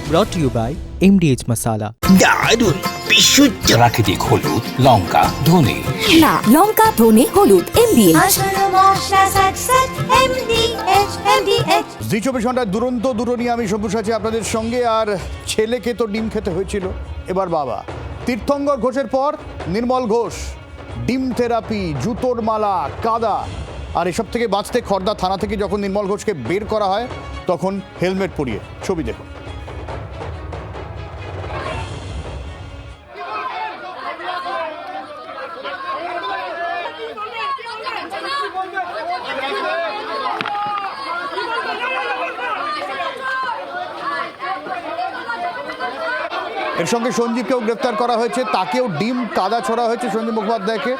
brought to you by MDH Masala. দারুণ বিশুদ্ধ প্রাকৃতিক হলুদ, লঙ্কা, ধনে। না, লঙ্কা, ধনে, হলুদ, MDH। জি 24 ঘন্টার দুরন্ত দুরনি আমি সব্যসাচী আপনাদের সঙ্গে। আর ছেলেকে তো ডিম খেতে হয়েছিল, এবার বাবা তীর্থঙ্কর ঘোষের পর নির্মল ঘোষ। ডিম থেরাপি, জুতোর মালা, কাদা, আর এসব থেকে বাঁচতে খড়দা থানা থেকে যখন নির্মল ঘোষকে বের করা হয় তখন হেলমেট পরিয়ে। ছবি দেখুন। এর সঙ্গে সঞ্জীবকেও গ্রেফতার করা হয়েছে, তাকেও ডিম কাদা ছড়া হয়েছে সঞ্জীব মুখোপাধ্যায়কে।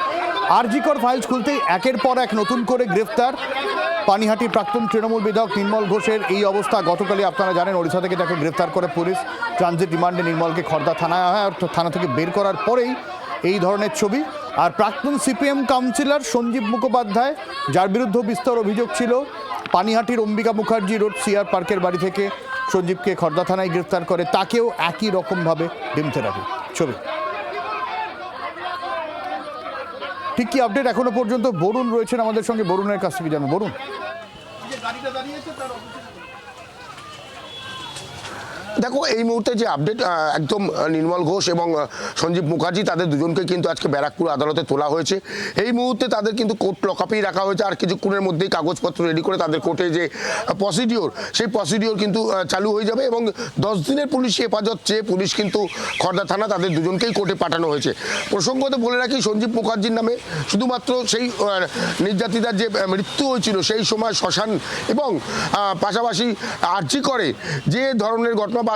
আরজিকর ফাইলস খুলতেই একের পর এক নতুন করে গ্রেফতার। পানিহাটির প্রাক্তন তৃণমূল বিধায়ক নির্মল ঘোষের এই অবস্থা। গতকালই আপনারা জানেন ওড়িশা থেকে তাকে গ্রেফতার করে পুলিশ। ট্রানজিট রিমান্ডে নির্মলকে খড়দা থানায় হয়, আর থানা থেকে বের করার পরেই এই ধরনের ছবি। আর প্রাক্তন সিপিএম কাউন্সিলর সঞ্জীব মুখোপাধ্যায়, যার বিরুদ্ধে বিস্তর অভিযোগ ছিল, পানিহাটির অম্বিকা মুখার্জি রোড সিআর পার্কের বাড়ি থেকে সঞ্জীবকে খড়দা থানায় গ্রেফতার করে, তাকেও একই রকমভাবে ডিম থেরাপি। ছবি ঠিক কি আপডেট এখনো পর্যন্ত? বরুণ রয়েছেন আমাদের সঙ্গে, বরুণের কাছ থেকে জানো। বরুণ, দেখো এই মুহূর্তে যে আপডেট, একদম নির্মল ঘোষ এবং সঞ্জীব মুখার্জি তাদের দুজনকে কিন্তু আজকে ব্যারাকপুর আদালতে তোলা হয়েছে। এই মুহূর্তে তাদের কিন্তু কোর্ট লকআপেই রাখা হয়েছে। আর কিছুক্ষণের মধ্যেই কাগজপত্র রেডি করে তাদের কোর্টে যে প্রসিডিওর, সেই প্রসিডিওর কিন্তু চালু হয়ে যাবে। এবং 10 দিনের পুলিশি হেফাজত চেয়ে পুলিশ কিন্তু খড়দা থানা তাদের দুজনকেই কোর্টে পাঠানো হয়েছে। প্রসঙ্গত বলে রাখি, সঞ্জীব মুখার্জির নামে শুধুমাত্র সেই নির্যাতিতার যে মৃত্যু হয়েছিল সেই সময় শ্মশান এবং পাশাপাশি আরজি করে যে ধরনের ঘটনা বা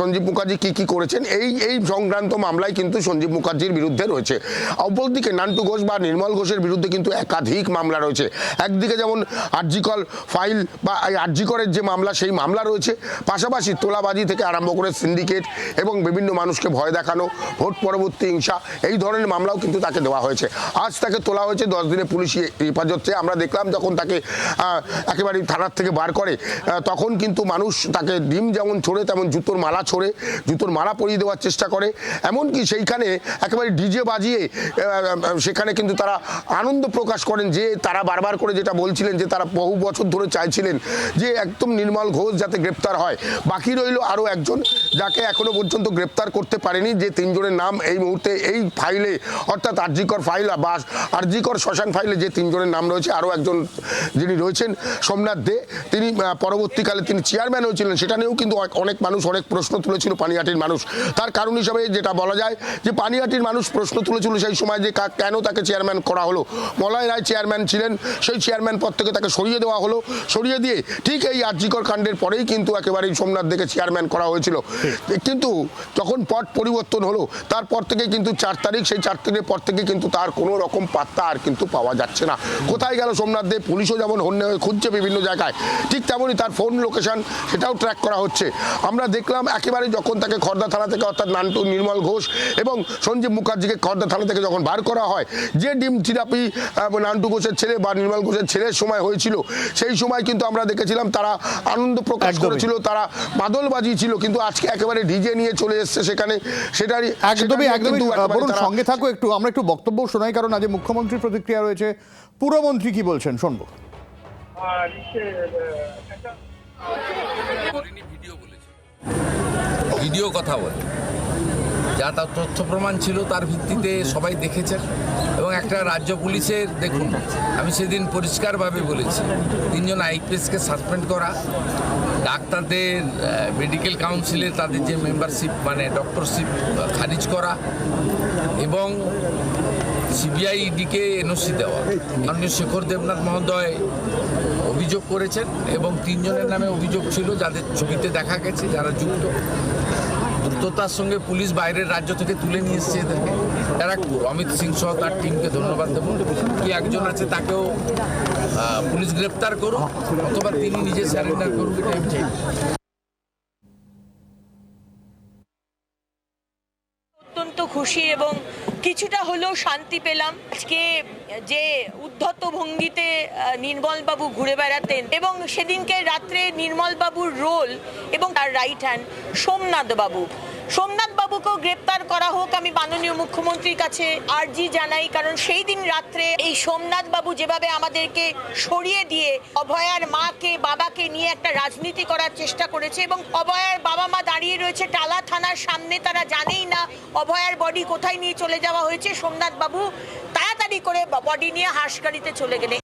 সঞ্জীব মুখার্জি কি করেছেন এই সংক্রান্ত মামলায় কিন্তু সঞ্জীব মুখার্জির বিরুদ্ধে রয়েছে। অপরদিকে নান্টু ঘোষ বা নির্মল ঘোষের বিরুদ্ধে কিন্তু একাধিক মামলা রয়েছে। একদিকে যেমন আরজিকর ফাইল বা আরজিকরের যে মামলা, সেই মামলা রয়েছে, পাশাপাশি তোলাবাজি থেকে আরম্ভ করে সিন্ডিকেট এবং বিভিন্ন মানুষকে ভয় দেখানো, ভোট পরবর্তী হিংসা, এই ধরনের মামলাও কিন্তু তাকে দেওয়া হয়েছে। আজ তাকে তোলা হয়েছে 10 দিনে পুলিশি হেফাজত চেয়ে। আমরা দেখলাম যখন তাকে একেবারে থানার থেকে বার করে তখন কিন্তু মানুষ তাকে ডিম যেমন ছোড়ে তেমন জুতোর মালা ছোড়ে, জুতোর মালা পরিয়ে দেওয়ার চেষ্টা করে। এমনকি সেইখানে একেবারে ডিজে বাজিয়ে সেখানে কিন্তু তারা আনন্দ প্রকাশ করেন, যে তারা বারবার করে যেটা বলছিলেন যে তারা বহু বছর ধরে চাইছিলেন যে একদম নির্মল ঘোষ যাতে গ্রেপ্তার হয়। বাকি রইল আরও একজন, যাকে এখনো পর্যন্ত গ্রেপ্তার করতে পারেনি, যে 3 জনের নাম এই মুহূর্তে এই ফাইলে, অর্থাৎ আরজিকর ফাইল বা আরজিকর শ্মশান ফাইলে যে 3 জনের নাম রয়েছে। আরও একজন যিনি রয়েছেন সোমনাথ দে, তিনি পরবর্তীকালে তিনি চেয়ারম্যান হয়েছিলেন। সেটা নিয়েও কিন্তু অনেক মানুষ অনেক প্রশ্ন তুলেছিল পানিহাটির মানুষ। তার কারণ হিসাবে যেটা বলা যায় যে পানিহাটির মানুষ প্রশ্ন তুলেছিল সেই সময় যে কেন তাকে চেয়ারম্যান করা হলো। মলয় রায় চেয়ারম্যান ছিলেন, সেই চেয়ারম্যান পদ থেকে তাকে সরিয়ে দেওয়া হলো। সরিয়ে দিয়ে ঠিক এই আরজিকর কাণ্ডের পরেই কিন্তু একেবারেই সোমনাথ দেকে চেয়ারম্যান করা হয়েছিল। কিন্তু যখন পদ পরিবর্তন হলো তারপর থেকে কিন্তু 4 তারিখ, সেই 4 তারিখের পর থেকে কিন্তু তার কোনো রকম পাত্তা আর কিন্তু পাওয়া যাচ্ছে না। কোথায় গেল সোমনাথ দে? পুলিশও যেমন হন্যে হয়ে খুঁজছে বিভিন্ন জায়গায়, ঠিক তেমনই তার ফোন লোকেশন সেটাও ট্র্যাক করা হচ্ছে। আমরা দেখলাম একেবারে যখন তাকে খড়দা থানা থেকে, অর্থাৎ নান্টু নির্মল ঘোষ এবং সঞ্জীব মুখার্জিকে খড়দা থানা থেকে যখন বার করা হয়, যে ডিম থেরাপি নান্টু ঘোষের ছেলে বা নির্মল ঘোষের ছেলের সময় হয়েছিল, সেই সময় কিন্তু আমরা দেখেছিলাম তারা আনন্দ প্রকাশ করেছিল, তারা মাদল বাজিয়েছিল। কিন্তু আজকে একেবারে ডিজে নিয়ে চলে এসছে সেখানে, সেটারই একদমই বরুণ সঙ্গে থাকো একটু, আমরা একটু বক্তব্য শোনাই, কারণ আজ মুখ্যমন্ত্রীর প্রতিক্রিয়া রয়েছে। পুরমন্ত্রী কি বলছেন শুনবো। ভিডিও কথা বলে, যা তার তথ্য প্রমাণ ছিল তার ভিত্তিতে সবাই দেখেছেন। এবং একটা রাজ্য পুলিশের, দেখুন আমি সেদিন পরিষ্কারভাবে বলেছি, 3 জন আইপিএসকে সাসপেন্ড করা, ডাক্তারদের মেডিকেল কাউন্সিলে তাদের যে মেম্বারশিপ মানে ডক্টরশিপ খারিজ করা এবং সিবিআই ইডিকে এনওসি দেওয়া। মাননীয় শেখর দেবনাথ মহোদয় অভিযোগ করেছেন এবং 3 জনের নামে অভিযোগ ছিল, যাদের ছবিতে দেখা গেছে যারা যুক্ত। দ্রুততার সঙ্গে পুলিশ বাইরের রাজ্য থেকে তুলে নিয়ে এসছে এদেরকে ব্যারাকপুর। অমিত সিং সহ তার টিমকে ধন্যবাদ দেব। কি একজন আছে তাকেও পুলিশ গ্রেপ্তার করুক অথবা তিনি নিজে স্যারেন্ডার করুক, এটা আমি চাই। অত্যন্ত খুশি এবং কিছুটা হলেও শান্তি পেলাম। আজকে যে উদ্ধত ভঙ্গিতে নির্মলবাবু ঘুরে বেড়াতেন এবং সেদিনকে রাত্রে নির্মলবাবুর রোল এবং তার রাইট হ্যান্ড সোমনাথ বাবুকেও গ্রেপ্তার করা হোক, আমি মাননীয় মুখ্যমন্ত্রীর কাছে আর্জি জানাই। কারণ সেই দিন রাত্রে এই সোমনাথ বাবু যেভাবে আমাদেরকে সরিয়ে দিয়ে অভয়ার মাকে বাবাকে নিয়ে একটা রাজনীতি করার চেষ্টা করেছে এবং অভয়ার বাবা মা দাঁড়িয়ে রয়েছে টালা থানার সামনে, তারা জানেই না অভয়ার বডি কোথায় নিয়ে চলে যাওয়া হয়েছে। সোমনাথ বাবু তাড়াতাড়ি করে বডি নিয়ে হাসগাড়িতে চলে গেলেন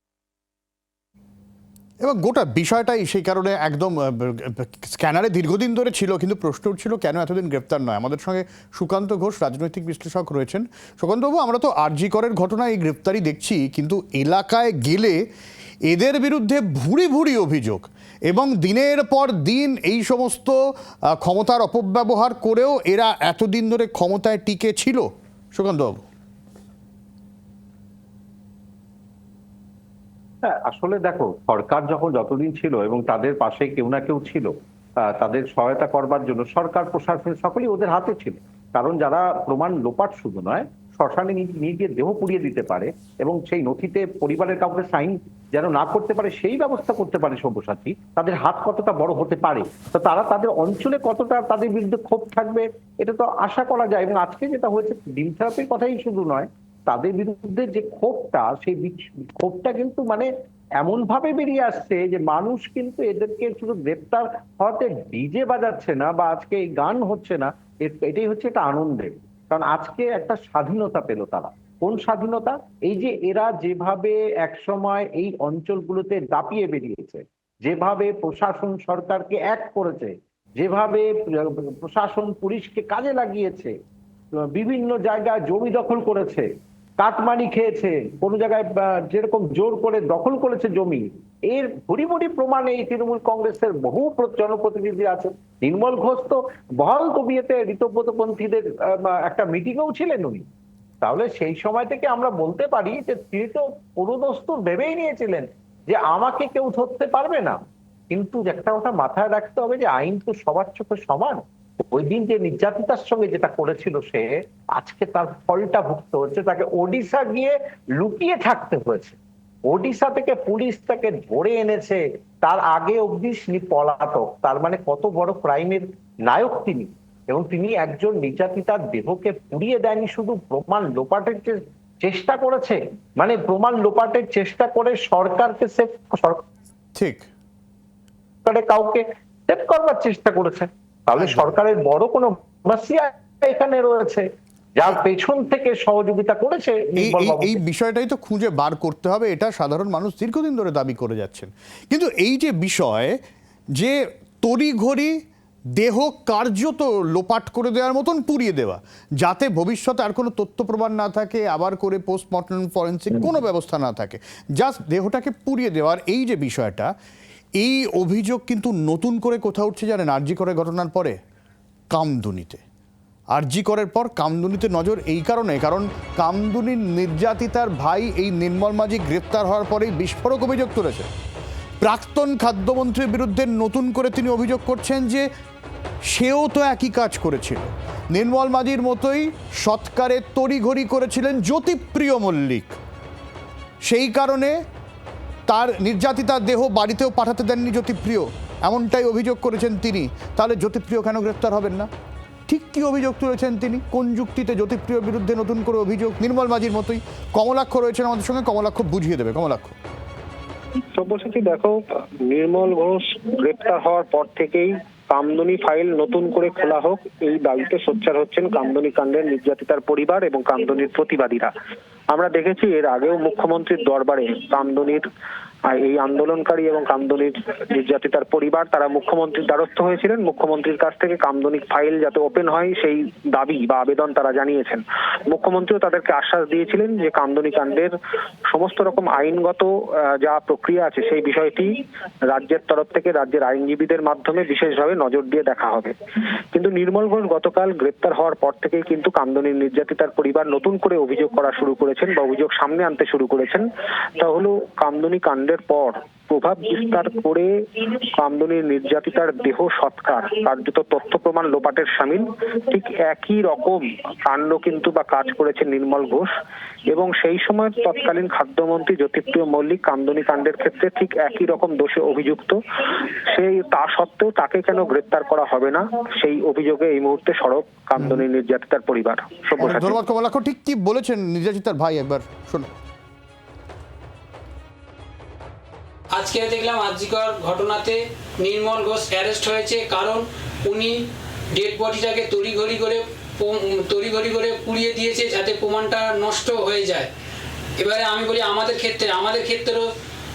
এবং গোটা বিষয়টাই সেই কারণে একদম স্ক্যানারে দীর্ঘদিন ধরে ছিল, কিন্তু প্রশ্ন উঠছিল কেন এতদিন গ্রেপ্তার নয়। আমাদের সঙ্গে সুকান্ত ঘোষ রাজনৈতিক বিশ্লেষক রয়েছেন। সুকান্তবাবু, আমরা তো আরজি করের ঘটনায় এই গ্রেপ্তারি দেখছি, কিন্তু এলাকায় গেলে এদের বিরুদ্ধে ভুরি ভুরি অভিযোগ এবং দিনের পর দিন এই সমস্ত ক্ষমতার অপব্যবহার করেও এরা এতদিন ধরে ক্ষমতায় টিকে ছিল। সুকান্তবাবু, আসলে দেখো, সরকার যতদিন ছিল এবং তাদের পাশে কেউ না কেউ ছিল তাদের সহায়তা করবার জন্য, সরকার প্রশাসন সকলেই ওদের হাতে ছিল। কারণ যারা প্রমাণ লোপাট শুধু নয়, শ্মশানে নিয়ে গিয়ে দেহ পুড়িয়ে দিতে পারে এবং সেই নথিতে পরিবারের কাউকে সাইন যেন না করতে পারে সেই ব্যবস্থা করতে পারে সব্যসাচী, তাদের হাত কতটা বড় হতে পারে, তো তারা তাদের অঞ্চলে কতটা তাদের বিরুদ্ধে ক্ষোভ থাকবে এটা তো আশা করা যায়। এবং আজকে যেটা হয়েছে, ডিম থেরাপির কথাই শুধু নয়, তাদের বিরুদ্ধে যে ক্ষোভটা, সেই ক্ষোভটা কিন্তু মানে এমন ভাবে বেরিয়ে আসছে যে মানুষ কিন্তু এদেরকে শুধু গ্রেপ্তার হওয়াতে ডিজে বাজাচ্ছে না বা আজকে এই গান হচ্ছে না, এটাই হচ্ছে একটা আনন্দের। কারণ আজকে একটা স্বাধীনতা পেল তারা। কোন স্বাধীনতা? এই যে এরা যেভাবে একসময় এই অঞ্চলগুলোতে দাপিয়ে বেরিয়েছে, যেভাবে প্রশাসন সরকারকে এক করেছে, যেভাবে প্রশাসন পুলিশকে কাজে লাগিয়েছে, বিভিন্ন জায়গায় জমি দখল করেছে, কাটমানি খেয়েছে, কোন জায়গায় যেরকম জোর করে দখল করেছে জমি, এর ভুরি ভুরি প্রমাণে এই তৃণমূল কংগ্রেসের বহু জনপ্রতিনিধি আছেন। নির্মল ঘোষ তো বহাল তবিয়তে ঋতব্রতপন্থীদের একটা মিটিংয়েও ছিলেন উনি। তাহলে সেই সময় থেকে আমরা বলতে পারি যে তিনি তো পুরোদস্তুর ভেবেই নিয়েছিলেন যে আমাকে কেউ ধরতে পারবে না। কিন্তু একটা কথা মাথায় রাখতে হবে যে আইন তো সবার চোখে সমান। ওই দিন যে নির্যাতিতার সঙ্গে যেটা করেছিল সে, আজকে তার ফলটা ভুগতে হচ্ছে। তাকে ওডিশা গিয়ে লুকিয়ে থাকতে হয়েছে, ওডিশা থেকে পুলিশ তাকে ধরে এনেছে, তার আগে অবধি তিনি পলাতক। তার মানে কত বড় ক্রাইমের নায়ক তিনি। এবং তিনি একজন নির্যাতিতার দেহকে পুড়িয়ে দেয়নি, শুধু প্রমাণ লোপাটের চেষ্টা করেছে, মানে প্রমাণ লোপাটের চেষ্টা করে সরকারকে সেভ, ঠিক কাউকে সেভ করবার চেষ্টা করেছে। তাহলে সরকারের বড় কোনো মাসিয়া এখানে রয়েছে যার পেছন থেকে সহযোগিতা করেছে। এই বিষয়টাই তো খুঁজে বার করতে হবে, এটা সাধারণ মানুষ দীর্ঘদিন ধরে দাবি করে যাচ্ছেন। কিন্তু এই যে বিষয় যে তড়িঘড়ি দেহ কার্যত লোপাট করে দেওয়ার মতন পুড়িয়ে দেওয়া, যাতে ভবিষ্যতে আর কোনো তথ্য প্রমাণ না থাকে, আবার করে পোস্টমর্টম ফরেন্সিক কোনো ব্যবস্থা না থাকে, জাস্ট দেহটাকে পুড়িয়ে দেওয়ার এই যে বিষয়টা, এই অভিযোগ কিন্তু নতুন করে কোথাও উঠছে জানেন? আরজি করের ঘটনার পরে কামদুনিতে, আরজি করের পর কামদুনিতে নজর এই কারণে, কারণ কামদুনির নির্যাতিতার ভাই এই নির্মল মাঝি গ্রেপ্তার হওয়ার পরেই বিস্ফোরক অভিযোগ তুলেছে। প্রাক্তন খাদ্যমন্ত্রীর বিরুদ্ধে নতুন করে তিনি অভিযোগ করছেন যে সেও তো একই কাজ করেছিল, নির্মল মাঝির মতোই সৎকারে তড়িঘড়ি করেছিলেন জ্যোতিপ্রিয় মল্লিক, সেই কারণে তার নির্যাতিতার দেহ বাড়িতেও পাঠাতে দেননি জ্যোতিপ্রিয়, এমনটাই অভিযোগ করেছেন তিনি। তাহলে জ্যোতিপ্রিয় কেন গ্রেপ্তার হবেন না? ঠিক কি অভিযোগ তুলেছেন তিনি? কোন যুক্তিতে জ্যোতিপ্রিয়র বিরুদ্ধে নতুন করে অভিযোগ? নির্মল মাঝির মতোই কমলাক্ষ রয়েছেন আমাদের সঙ্গে, কমলাক্ষ বুঝিয়ে দেবে। কমলাক্ষ, সব্যসাচী, দেখো, নির্মল ঘোষ গ্রেপ্তার হওয়ার পর থেকেই কামদুনি ফাইল নতুন করে খোলা হোক এই দাবিতে সোচ্চার হচ্ছেন কামদুনি কাণ্ডের নির্যাতিতার পরিবার এবং কামদুনির প্রতিবাদীরা। আমরা দেখেছি এর আগেও মুখ্যমন্ত্রীর দরবারে কামদুনির এই আন্দোলনকারী এবং কামদুনির নির্যাতিতার পরিবার তারা মুখ্যমন্ত্রীর দ্বারস্থ হয়েছিলেন। মুখ্যমন্ত্রীর কাছ থেকে কামদুনি ফাইল যাতে ওপেন হয় সেই দাবি বা আবেদন তারা জানিয়েছেন। মুখ্যমন্ত্রীও তাদেরকে আশ্বাস দিয়েছিলেন যে কামদুনি কাণ্ডের সমস্ত রকম আইনগত যা প্রক্রিয়া আছে সেই বিষয়টি রাজ্যের তরফ থেকে রাজ্যের আইনজীবীদের মাধ্যমে বিশেষভাবে নজর দিয়ে দেখা হবে। কিন্তু নির্মল ঘোষ গতকাল গ্রেপ্তার হওয়ার পর থেকেই কিন্তু কামদুনির নির্যাতিতার পরিবার নতুন করে অভিযোগ করা শুরু করেছেন বা অভিযোগ সামনে আনতে শুরু করেছেন। তা হলো কামদুনি কাণ্ডের পর প্রভাব বিস্তার করে কামদুনির নির্যাতিতার দেহ সৎকার, কার্যত তথ্য প্রমাণ লোপাটের সামিল। ঠিক একই রকম কাণ্ড কিন্তু বা কাজ করেছে নির্মল ঘোষ, এবং সেই সময় তৎকালীন খাদ্যমন্ত্রী জ্যোতিপ্রিয় মল্লিক কামদুনি কাণ্ডের ক্ষেত্রে ঠিক একই রকম দোষে অভিযুক্ত। তা সত্ত্বেও তাকে কেন গ্রেপ্তার করা হবে না, সেই অভিযোগে এই মুহূর্তে সরব কামদুনি নির্যাতিতার পরিবার। ধন্যবাদ কমলাক্ষ। ঠিক কি বলেছেন নির্যাতিতার ভাই, একবার শোনো। আজকে দেখলাম আরজিকর ঘটনাতে নির্মল ঘোষ অ্যারেস্ট হয়েছে, কারণ উনি ডেড বডিটাকে তড়িঘড়ি করে পুড়িয়ে দিয়েছে যাতে প্রমাণটা নষ্ট হয়ে যায়। এবারে আমি বলি আমাদের ক্ষেত্রেও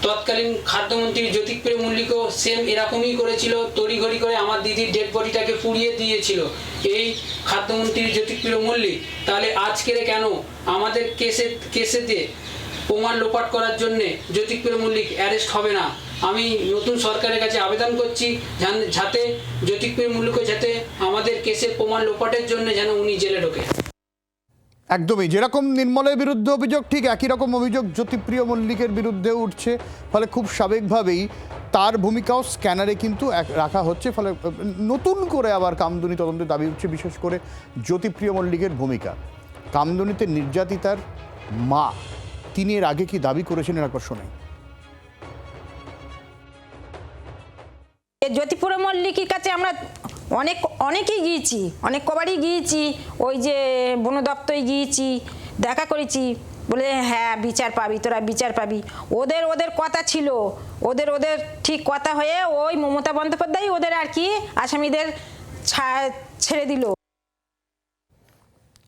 তৎকালীন খাদ্যমন্ত্রী জ্যোতিপ্রিয় মল্লিকও সেম এরকমই করেছিল, তড়িঘড়ি করে আমার দিদির ডেড বডিটাকে পুড়িয়ে দিয়েছিল এই খাদ্যমন্ত্রী জ্যোতিপ্রিয় মল্লিক। তাহলে আজকের কেন আমাদের কেসেতে প্রমাণ লোপাট করার জন্যে জ্যোতিপ্রিয় মল্লিক অ্যারেস্ট হবে না? আমি নতুন সরকারের কাছে আবেদন করছি যাতে জ্যোতিপ্রিয় মল্লিকও যাতে আমাদের কেসের প্রমাণ লোপাটের জন্য যেন উনি জেলে ঢোকে। একদমই যেরকম নির্মলের বিরুদ্ধে অভিযোগ, ঠিক একই রকম অভিযোগ জ্যোতিপ্রিয় মল্লিকের বিরুদ্ধেও উঠছে। ফলে খুব স্বাভাবিকভাবেই তার ভূমিকাও স্ক্যানারে কিন্তু রাখা হচ্ছে। ফলে নতুন করে আবার কামদুনি তদন্তের দাবি উঠছে, বিশেষ করে জ্যোতিপ্রিয় মল্লিকের ভূমিকা। কামদুনিতে নির্যাতিতার মা, তিনি এর আগে কি দাবি করেছেন একবার শোনাই। জ্যোতিপ্রিয় মল্লিকের কাছে আমরা অনেকেই গিয়েছি, অনেক কবারই গিয়েছি, ওই যে বন দপ্তরে গিয়েছি, দেখা করেছি, বলে হ্যাঁ বিচার পাবি, তোরা বিচার পাবি। ওদের কথা ছিল, ওদের ঠিক কথা হয়ে ওই মমতা বন্দ্যোপাধ্যায় ওদের আর কি আসামিদের ছেড়ে দিল।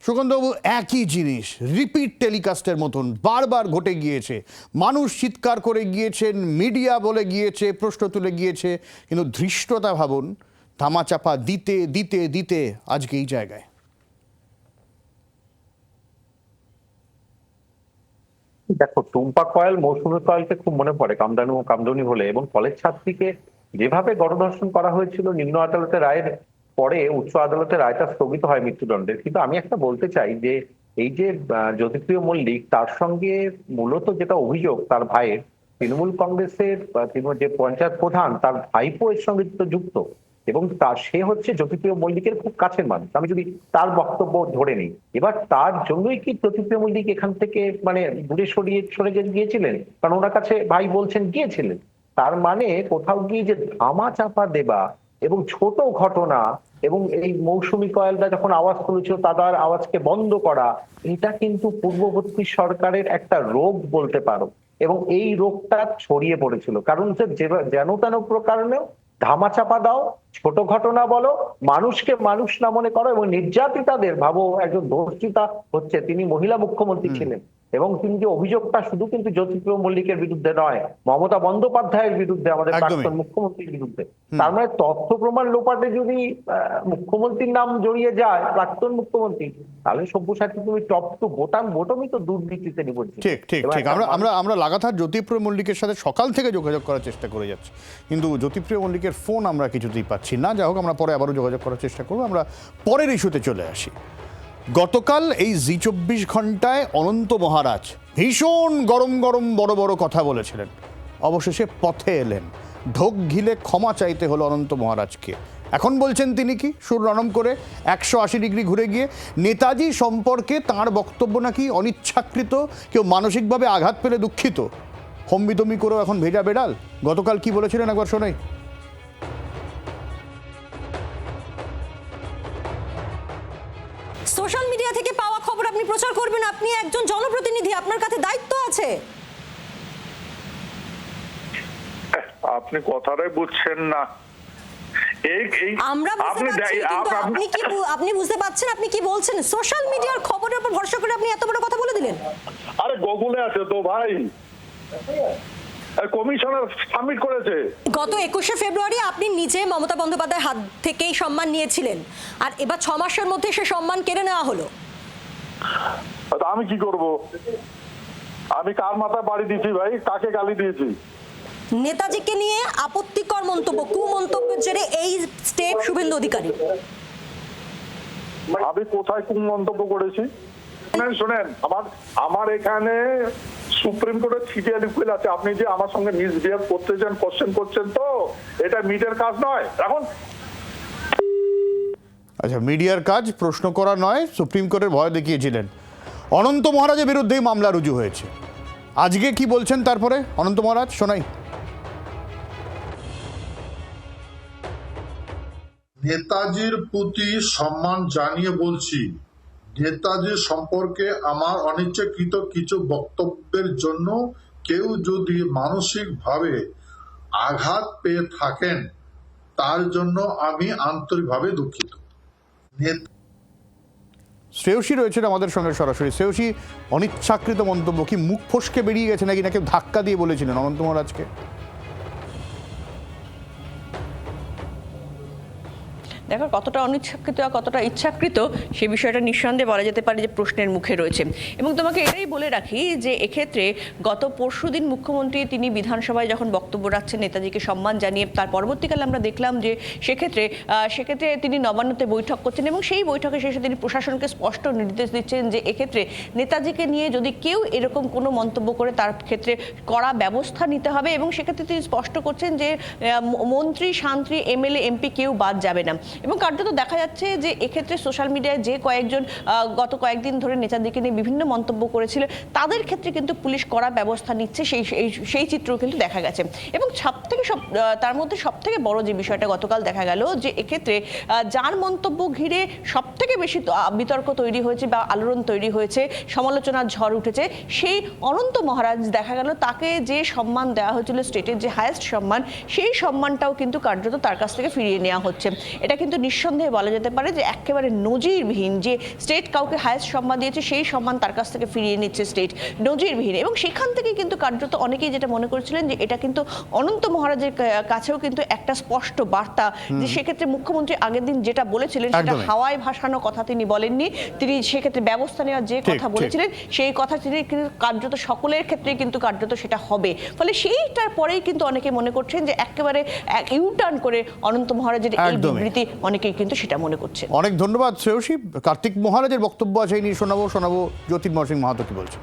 সুগন্ধবাবু, একই জিনিস রিপিট টেলিকাস্টের মতন বারবার ঘটে গিয়েছে। মানুষ চিৎকার করে গিয়েছেন, মিডিয়া বলে গিয়েছে, প্রশ্ন তুলে গিয়েছে, কিন্তু ধৃষ্টতা ভাবুন ধামাচাপা দিতে দিতে দিতে আজকে এই জায়গায়। দেখো, টুম্পা কয়েল, মৌসুমী কয়েলকে খুব মনে পড়ে কামদুনি হলে, এবং কলেজ ছাত্রীকে যেভাবে গণধর্ষণ করা হয়েছিল নিম্ন আদালতের রায়ের পরে উচ্চ আদালতের রায়টা স্থগিত হয় মৃত্যুদণ্ডের। কিন্তু আমি একটা বলতে চাই যে এই যে জ্যোতিপ্রিয় মল্লিক, তার সঙ্গে মূলত যেটা অভিযোগ তার ভাইয়ের, তৃণমূল কংগ্রেসের যে পঞ্চায়েত প্রধান তার ভাইপো এর সঙ্গে যুক্ত, এবং সে হচ্ছে জ্যোতিপ্রিয় মল্লিকের খুব কাছের মানুষ। আমি যদি তার বক্তব্য ধরে নিই, এবার তার জন্যই কি জ্যোতিপ্রিয় মল্লিক এখান থেকে দূরে সরে গিয়েছিলেন? কারণ ওনার কাছে ভাই বলছেন গিয়েছিলেন। তার মানে কোথাও গিয়ে যে ধামা চাপা দেবা এবং ছোট ঘটনা, এবং এই মৌসুমী কয়েলরা যখন আওয়াজ তুলেছিল তাদের আওয়াজকে বন্ধ করা, এটা কিন্তু পূর্ববর্তী সরকারের একটা রোগ বলতে পারো, এবং এই রোগটা ছড়িয়ে পড়েছিল। কারণ যেন তেন প্রকারেও ধামাচাপা দাও, ছোট ঘটনা বলো, মানুষকে মানুষ না মনে করো, এবং নির্যাতিতাদের ভাবো একজন ধর্ষিতা হচ্ছে তিনি মহিলা মুখ্যমন্ত্রী ছিলেন, এবং তিনি যে অভিযোগটা শুধু কিন্তু জ্যোতিপ্রিয় মল্লিকের বিরুদ্ধে নয়, মমতা বন্দ্যোপাধ্যায়ের বিরুদ্ধে, আমাদের প্রাক্তন মুখ্যমন্ত্রীর বিরুদ্ধে। তার মানে তথ্য প্রমাণ লোপাটে যদি মুখ্যমন্ত্রীর নাম জড়িয়ে যায়, প্রাক্তন মুখ্যমন্ত্রী, তাহলে সব্যসাচী তুমি টপ টু বোটামই তো দুর্নীতিতে নিবজ্জিত। ঠিক ঠিক ঠিক আমরা লাগাতার জ্যোতিপ্রিয় মল্লিকের সাথে সকাল থেকে যোগাযোগ করার চেষ্টা করে যাচ্ছি, কিন্তু জ্যোতিপ্রিয় মল্লিকের ফোন আমরা কিছুতেই পাচ্ছি না। যাই হোক, আমরা পরে আবারও যোগাযোগ করার চেষ্টা করবো। আমরা পরের ইস্যুতে চলে আসি। গতকাল এই জি24 ঘন্টায় অনন্ত মহারাজ ভীষণ গরম গরম বড় বড় কথা বলেছিলেন, অবশেষে পথে এলেন। ঢোক গিলে ক্ষমা চাইতে হলো অনন্ত মহারাজকে। এখন বলছেন তিনি কি সুর নরম করে 180 ডিগ্রি ঘুরে গিয়ে নেতাজি সম্পর্কে তার বক্তব্য নাকি অনিচ্ছাকৃত, কেউ মানসিকভাবে আঘাত পেলে দুঃখিত। হম্বিতম্বি করেও এখন ভেজা বেড়াল। গতকাল কি বলেছিলেন একবার শোনাই। সোশ্যাল মিডিয়া থেকে পাওয়া খবর আপনি প্রচার করবেন, আপনি একজন জনপ্রতিনিধি, আপনার কাছে দায়িত্ব আছে। আপনি কথাটাই বুঝছেন না। আমরা বুঝতে পারছি, কিন্তু আপনি বুঝতে পারছেন আপনি কি বলছেন? সোশ্যাল মিডিয়ার খবরের উপর ভরসা করে আপনি এত বড় কথা বলে দিলেন। আরে গুগলে আছে তো ভাই, কমিশনার সাবমিট করেছে। গত 21শে ফেব্রুয়ারি আপনি নিজে মমতা বন্দ্যোপাধ্যায়ের হাত থেকেই সম্মান নিয়েছিলেন, আর এবার 6 মাসের মধ্যে সে সম্মান কেড়ে নেওয়া হলো। আমি কি করব? আমি কার মাথায় বাড়ি দিয়েছি ভাই? কাকে গালি দিয়েছি? নেতাজিকে নিয়ে আপত্তিকর মন্তব্য, কুমন্তব্যের জেরে এই স্টেপ শুভেন্দু অধিকারী। আমি কোথায় কুমন্তব্য করেছি? শুনেন, আমার এখানে সুপ্রিম কোর্টের ছিটিয়ালি উকিল আছে, আপনি যে আমার সঙ্গে মিসবিহেভ করতেছেন, কোশ্চেন করছেন, তো এটা মিডিয়ার কাজ নয়। এখন আচ্ছা, মিডিয়ার কাজ প্রশ্ন করা নয়, সুপ্রিম কোর্টের ভয় দেখিয়েছিলেন। অনন্ত মহারাজের বিরুদ্ধেই মামলা রুজু হয়েছে। আজকে কি বলছেন তারপরে অনন্ত মহারাজ, শোনাই। নেতাজির প্রতি সম্মান জানিয়ে বলছি, নেতাজি সম্পর্কে আমার অনিচ্ছাকৃত কিছু বক্তব্যের জন্য কেউ যদি মানসিকভাবে আঘাত পেয়ে থাকেন তার জন্য আমি আন্তরিকভাবে দুঃখিত। শ্রেয়সী রয়েছেন আমাদের সঙ্গে সরাসরি। শ্রেয়সী, অনিচ্ছাকৃত মন্তব্য কি মুখ ফসকে বেরিয়ে গেছে নাকি, নাকি ধাক্কা দিয়ে বলেছিলেন অনন্ত মহারাজকে? দেখো কতটা অনিচ্ছাকৃত আর কতটা ইচ্ছাকৃত সে বিষয়টা নিঃসন্দেহে বলা যেতে পারে যে প্রশ্নের মুখে রয়েছে। এবং তোমাকে এটাই বলে রাখি যে এক্ষেত্রে গত পরশুদিন মুখ্যমন্ত্রী তিনি বিধানসভায় যখন বক্তব্য রাখছেন নেতাজিকে সম্মান জানিয়ে, তার পরবর্তীকালে আমরা দেখলাম যে সেক্ষেত্রে তিনি নবান্নতে বৈঠক করছেন এবং সেই বৈঠকে শেষে তিনি প্রশাসনকে স্পষ্ট নির্দেশ দিচ্ছেন যে এক্ষেত্রে নেতাজিকে নিয়ে যদি কেউ এরকম কোনো মন্তব্য করে তার ক্ষেত্রে কড়া ব্যবস্থা নিতে হবে। এবং সেক্ষেত্রে তিনি স্পষ্ট করছেন যে মন্ত্রী, শান্তি, এমএলএ, এমপি কেউ বাদ যাবে না। এবং কার্যত দেখা যাচ্ছে যে এক্ষেত্রে সোশ্যাল মিডিয়ায় যে কয়েকজন গত কয়েকদিন ধরে নেতাজিকে নিয়ে বিভিন্ন মন্তব্য করেছিল তাদের ক্ষেত্রে কিন্তু পুলিশ কড়া ব্যবস্থা নিচ্ছে, সেই চিত্রও কিন্তু দেখা গেছে। এবং তার মধ্যে সব থেকে বড় যে বিষয়টা গতকাল দেখা গেল যে এক্ষেত্রে যার মন্তব্য ঘিরে সব থেকে বেশি বিতর্ক তৈরি হয়েছে বা আলোড়ন তৈরি হয়েছে, সমালোচনার ঝড় উঠেছে, সেই অনন্ত মহারাজ দেখা গেল তাকে যে সম্মান দেওয়া হয়েছিল স্টেটের যে হায়েস্ট সম্মান, সেই সম্মানটাও কিন্তু কার্যত তার কাছ থেকে ফিরিয়ে নেওয়া হচ্ছে। এটা কিন্তু নিঃসন্দেহে বলা যেতে পারে যে একেবারে নজিরবিহীন, যে স্টেট কাউকে হায়েস্ট সম্মান দিয়েছে সেই সম্মান তার কাছ থেকে ফিরিয়ে নিচ্ছে স্টেট, নজিরবিহীন। এবং সেখান থেকে কিন্তু কার্যত অনেকেই যেটা মনে করেছিলেন যে এটা কিন্তু অনন্ত মহারাজের কাছেও কিন্তু একটা স্পষ্ট বার্তা যে সেক্ষেত্রে মুখ্যমন্ত্রী আগের দিন যেটা বলেছিলেন সেটা হাওয়ায় ভাসানো কথা তিনি বলেননি, তিনি সেক্ষেত্রে ব্যবস্থা নেওয়ার যে কথা বলেছিলেন সেই কথা তিনি কিন্তু কার্যত সকলের ক্ষেত্রে কিন্তু কার্যত সেটা হবে। ফলে সেইটার পরেই কিন্তু অনেকে মনে করছেন যে একেবারে ইউটার্ন করে অনন্ত মহারাজের এই বিবৃতি অনেকেই কিন্তু সেটা মনে করছে। অনেক ধন্যবাদ শ্রেয়সী। কার্তিক মহারাজের বক্তব্য আছে, নিয়ে শোনাবো জ্যোতির্ময় সিং মাহাতো কি বলছে।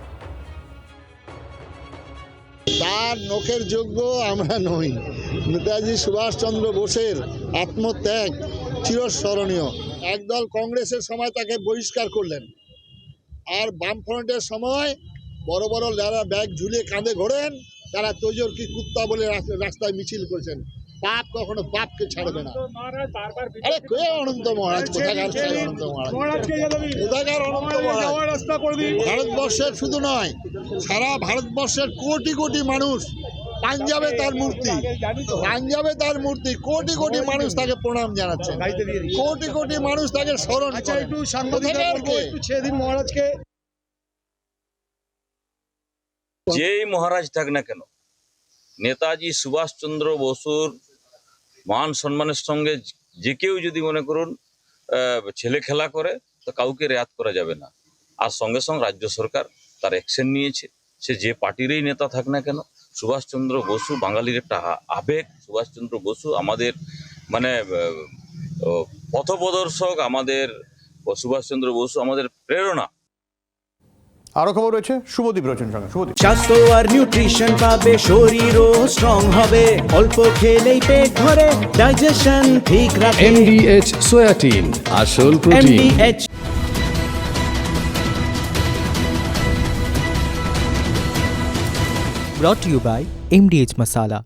তার নখের যোগ্য আমরা নই। নেতাজি সুভাষচন্দ্র বোসের আত্মত্যাগ চিরস্মরণীয়। একদল কংগ্রেসের সময় তাকে বহিষ্কার করলেন, আর বামফ্রন্টের সময় বড় বড় যারা ব্যাগ ঝুলিয়ে কাঁধে ঘোরেন তারা তৈজর কি কুত্তা বলে রাস্তায় মিছিল করেছেন। পাপ কখনো পাপকে ছাড়বে না। আরে কে অনন্ত মহারাজ? কোথাকার অনন্ত মহারাজ? কোথাকার অনন্ত মহারাজ? ভারতবর্ষের শুধু নয়, সারা ভারতবর্ষের কোটি কোটি মানুষ, পাঞ্জাবে তার মূর্তি, কোটি কোটি মানুষ তাকে প্রণাম জানাচ্ছে, কোটি কোটি মানুষ তাকে স্মরণ মহারাজকে। যেই মহারাজ থাক না কেন, নেতাজি সুভাষচন্দ্র বসুর মান সম্মানের সঙ্গে যে কেউ যদি মনে করুন ছেলে খেলা করে তো কাউকে রেয়াত করা যাবে না। আর সঙ্গে সঙ্গে রাজ্য সরকার তার অ্যাকশন নিয়েছে, সে যে পার্টিরই নেতা থাক না কেন। সুভাষচন্দ্র বসু বাঙালির একটা আবেগ, সুভাষচন্দ্র বসু আমাদের মানে পথপ্রদর্শক, আমাদের সুভাষচন্দ্র বসু আমাদের প্রেরণা। আরো খবর রয়েছে, শুভদীপ রয়েছেন সঙ্গে। শুভদীপ, স্বাস্থ্য আর নিউট্রিশন পাবে, শরীরও স্ট্রং হবে, অল্প খেলেই পেট ভরে, ডাইজেশন ঠিক রাখে। MDH সোয়াটিন, আসল protein. MDH brought to you by MDH Masala।